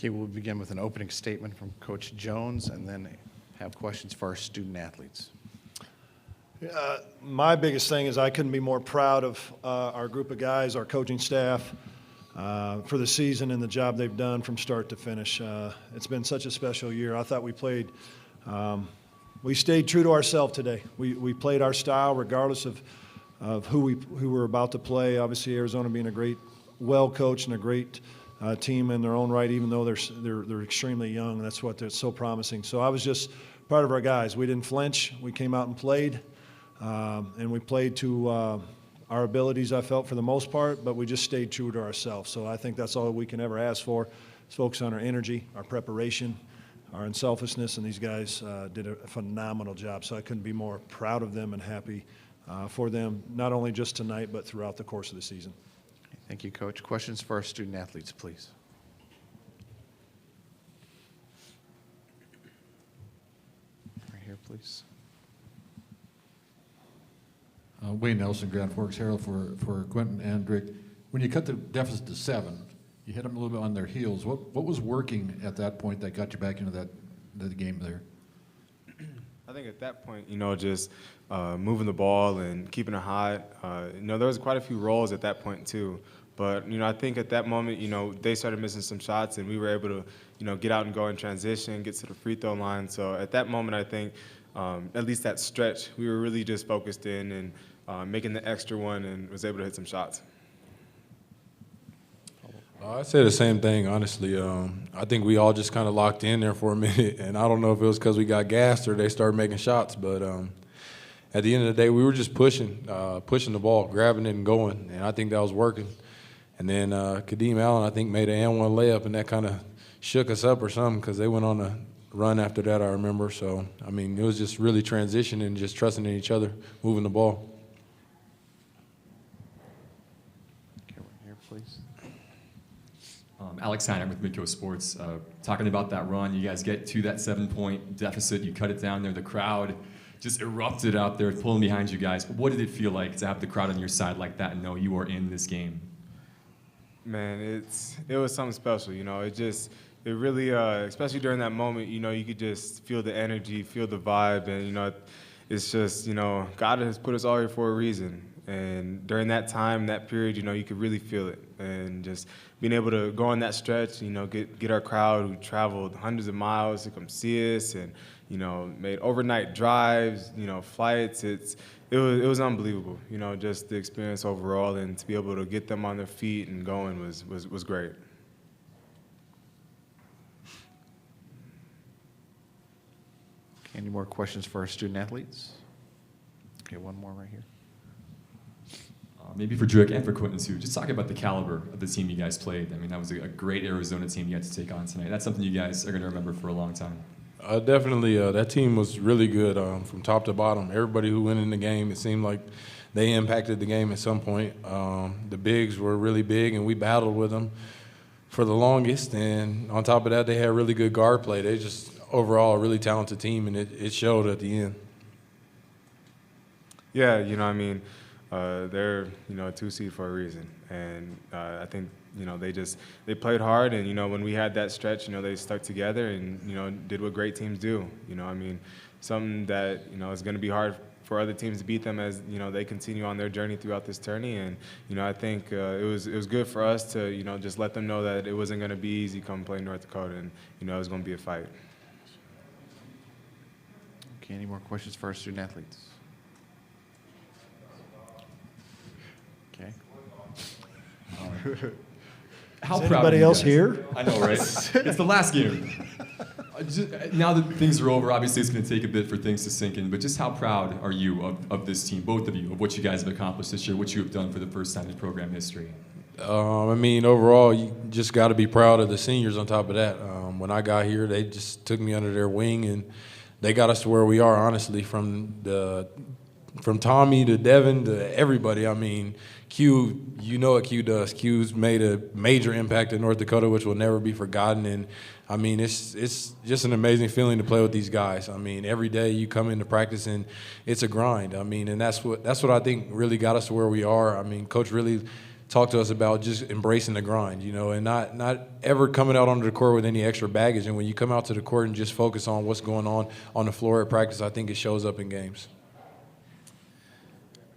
Okay, we'll begin with an opening statement from Coach Jones and then have questions for our student athletes. My biggest thing is I couldn't be more proud of our group of guys, our coaching staff, for the season and the job they've done from start to finish. It's been such a special year. I thought we stayed true to ourselves today. We played our style regardless of who we're about to play. Obviously, Arizona being a great, well-coached and a great team in their own right, even though they're extremely young. That's what they're so promising. So I was just proud of our guys. We didn't flinch. We came out and played, and we played to our abilities, I felt, for the most part, but we just stayed true to ourselves. So I think that's all we can ever ask for, is focus on our energy, our preparation, our unselfishness, and these guys did a phenomenal job. So I couldn't be more proud of them and happy for them, not only just tonight, but throughout the course of the season. Thank you, Coach. Questions for our student athletes, please. Right here, please. Wayne Nelson, Grand Forks Herald for Quinton and Drick. When you cut the deficit to 7, you hit them a little bit on their heels. What was working at that point that got you back into that game there? I think at that point, just moving the ball and keeping it hot. There was quite a few rolls at that point too. But I think at that moment, they started missing some shots, and we were able to, get out and go in transition, get to the free throw line. So at that moment, I think at least that stretch, we were really just focused in and making the extra one, and was able to hit some shots. I'd say the same thing, honestly. I think we all just kind of locked in there for a minute, and I don't know if it was because we got gassed or they started making shots, but at the end of the day, we were just pushing the ball, grabbing it and going, and I think that was working. And then Kadeem Allen, I think, made an and one layup, and that kind of shook us up or something because they went on a run after that, I remember. So, I mean, it was just really transitioning and just trusting in each other, moving the ball. Okay, right here, please. Alex Heiner with Midco Sports. Talking about that run, you guys get to that 7-point deficit, you cut it down there, the crowd just erupted out there, pulling behind you guys. What did it feel like to have the crowd on your side like that and know you are in this game? Man, it was something special, it really, especially during that moment, you could just feel the energy, feel the vibe, and, it's just, God has put us all here for a reason. And during that time, that period, you could really feel it. And just being able to go on that stretch, get our crowd who traveled hundreds of miles to come see us and, made overnight drives, flights. It was unbelievable, just the experience overall, and to be able to get them on their feet and going was great. Okay, any more questions for our student athletes? Okay, one more right here. Maybe for Drick and for Quinton too, just talking about the caliber of the team you guys played. I mean, that was a great Arizona team you had to take on tonight. That's something you guys are going to remember for a long time. Definitely, that team was really good from top to bottom. Everybody who went in the game, it seemed like they impacted the game at some point. The bigs were really big, and we battled with them for the longest. And on top of that, they had really good guard play. They just overall a really talented team, and it showed at the end. Yeah, they're a 2 seed for a reason, and I think they played hard, and when we had that stretch, they stuck together and did what great teams do. Something that is going to be hard for other teams to beat them as they continue on their journey throughout this tourney, and I think it was good for us to just let them know that it wasn't going to be easy come play North Dakota, and it was going to be a fight. Okay, any more questions for our student athletes? Okay. How Is proud anybody of you else guys? here? I know, right? It's the last game. Now that things are over, obviously it's going to take a bit for things to sink in, but just how proud are you of this team, both of you, of what you guys have accomplished this year, what you have done for the first time in program history? Overall, you just got to be proud of the seniors on top of that. When I got here, they just took me under their wing, and they got us to where we are, honestly, from Tommy to Devin to everybody. Q, you know what Q does. Q's made a major impact in North Dakota, which will never be forgotten. And, it's just an amazing feeling to play with these guys. Every day you come into practice and it's a grind. And that's what I think really got us to where we are. Coach really talked to us about just embracing the grind, and not ever coming out onto the court with any extra baggage. And when you come out to the court and just focus on what's going on the floor at practice, I think it shows up in games.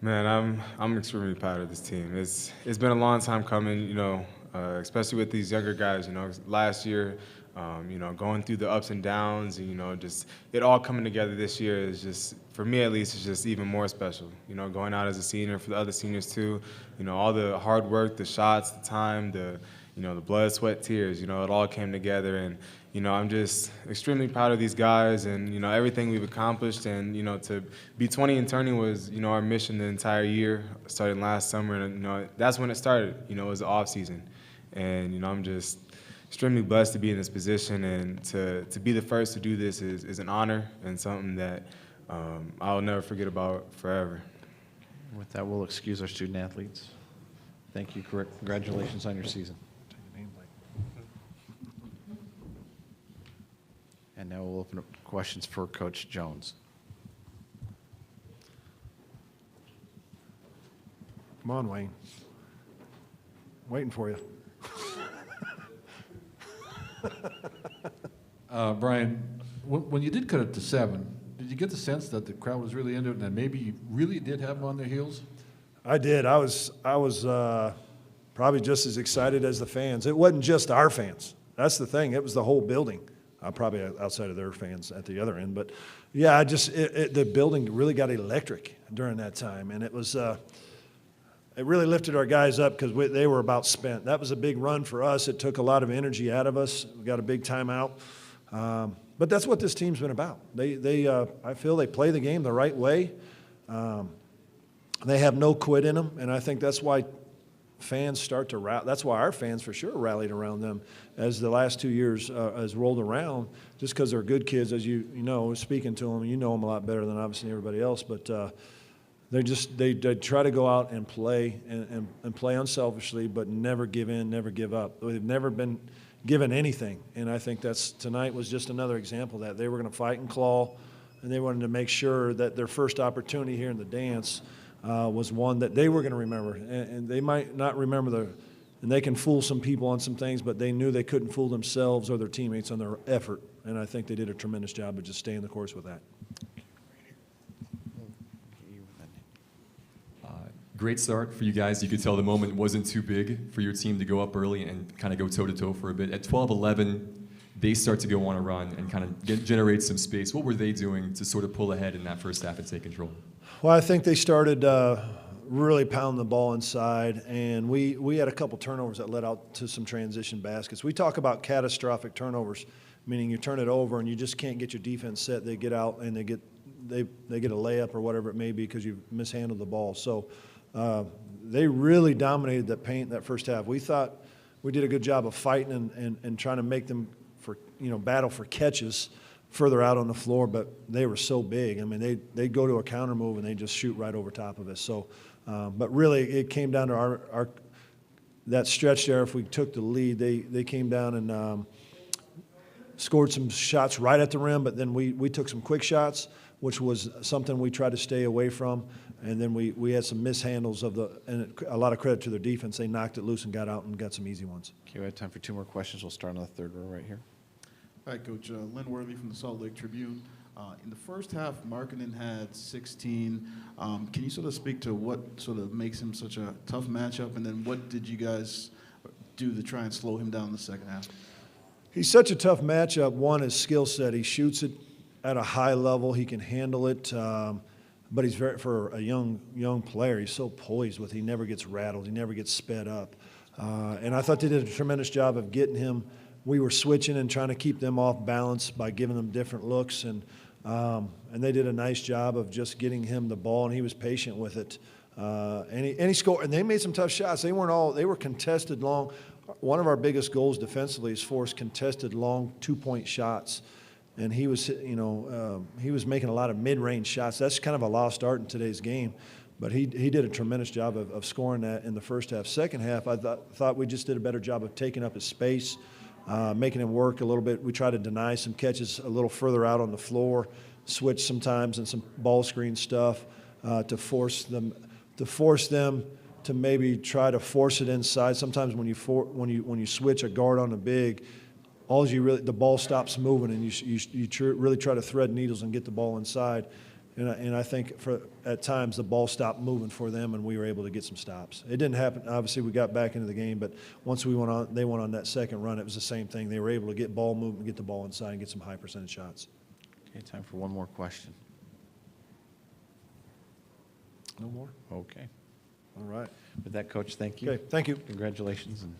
Man, I'm extremely proud of this team. It's been a long time coming, especially with these younger guys. Last year, going through the ups and downs, and just it all coming together this year is just, for me at least, it's just even more special. Going out as a senior, for the other seniors too, all the hard work, the shots, the time, the blood, sweat, tears, it all came together. And I'm just extremely proud of these guys and, everything we've accomplished. And, to be 20 and turning was, our mission the entire year, starting last summer. And, that's when it started, it was the off season. And, I'm just extremely blessed to be in this position. And to be the first to do this is an honor and something that I'll never forget about forever. With that, we'll excuse our student athletes. Thank you. Congratulations on your season. And now we'll open up questions for Coach Jones. Come on, Wayne. Waiting for you. Brian, when you did cut it to 7, did you get the sense that the crowd was really into it and that maybe you really did have them on their heels? I did. I was probably just as excited as the fans. It wasn't just our fans. That's the thing. It was the whole building. Probably outside of their fans at the other end. But, yeah, the building really got electric during that time. And it was it really lifted our guys up because they were about spent. That was a big run for us. It took a lot of energy out of us. We got a big timeout. But that's what this team's been about. I feel they play the game the right way. They have no quit in them, and I think that's why fans start to rally. That's why our fans for sure rallied around them as the last 2 years has rolled around, just because they're good kids, as you know, speaking to them, you know them a lot better than obviously everybody else, but they try to go out and play and play unselfishly, but never give in, never give up. They've never been given anything, and I think tonight was just another example of that. They were going to fight and claw, and they wanted to make sure that their first opportunity here in the dance was one that they were going to remember. And they might not remember and they can fool some people on some things, but they knew they couldn't fool themselves or their teammates on their effort. And I think they did a tremendous job of just staying the course with that. Great start for you guys. You could tell the moment wasn't too big for your team to go up early and kind of go toe-to-toe for a bit. At 12-11, they start to go on a run and kind of generate some space. What were they doing to sort of pull ahead in that first half and take control? Well, I think they started really pounding the ball inside, and we had a couple turnovers that led out to some transition baskets. We talk about catastrophic turnovers, meaning you turn it over and you just can't get your defense set. They get out and they get a layup or whatever it may be because you mishandled the ball. So they really dominated that paint that first half. We thought we did a good job of fighting and trying to make them battle for catches further out on the floor, but they were so big. I mean, they'd go to a counter move and they just shoot right over top of us. So, but really, it came down to our that stretch there. If we took the lead, they came down and scored some shots right at the rim, but then we took some quick shots, which was something we tried to stay away from. And then we had some mishandles and a lot of credit to their defense. They knocked it loose and got out and got some easy ones. Okay, we have time for 2 more questions. We'll start on the third row right here. Hi, Coach. Lynn Worthy from the Salt Lake Tribune. In the first half, Markkanen had 16. Can you sort of speak to what sort of makes him such a tough matchup, and then what did you guys do to try and slow him down in the second half? He's such a tough matchup. One, his skill set. He shoots it at a high level. He can handle it. But he's for a young player, he's so poised with it. He never gets rattled. He never gets sped up. And I thought they did a tremendous job of getting him. We were switching and trying to keep them off balance by giving them different looks. And they did a nice job of just getting him the ball, and he was patient with it. And he scored. And they made some tough shots. They were contested long. One of our biggest goals defensively is force contested long 2-point shots. And he was making a lot of mid-range shots. That's kind of a lost art in today's game. But he did a tremendous job of scoring that in the first half. Second half, I thought we just did a better job of taking up his space, making him work a little bit. We tried to deny some catches a little further out on the floor, switch sometimes and some ball screen stuff to force them to maybe try to force it inside. Sometimes when you switch a guard on a big, the ball stops moving, and you really try to thread needles and get the ball inside. And I think at times the ball stopped moving for them, and we were able to get some stops. It didn't happen. Obviously, we got back into the game, but once they went on that second run, it was the same thing. They were able to get ball movement, get the ball inside, and get some high percentage shots. Okay, time for one more question. No more? Okay. All right. With that, Coach, thank you. Okay, thank you. Congratulations, and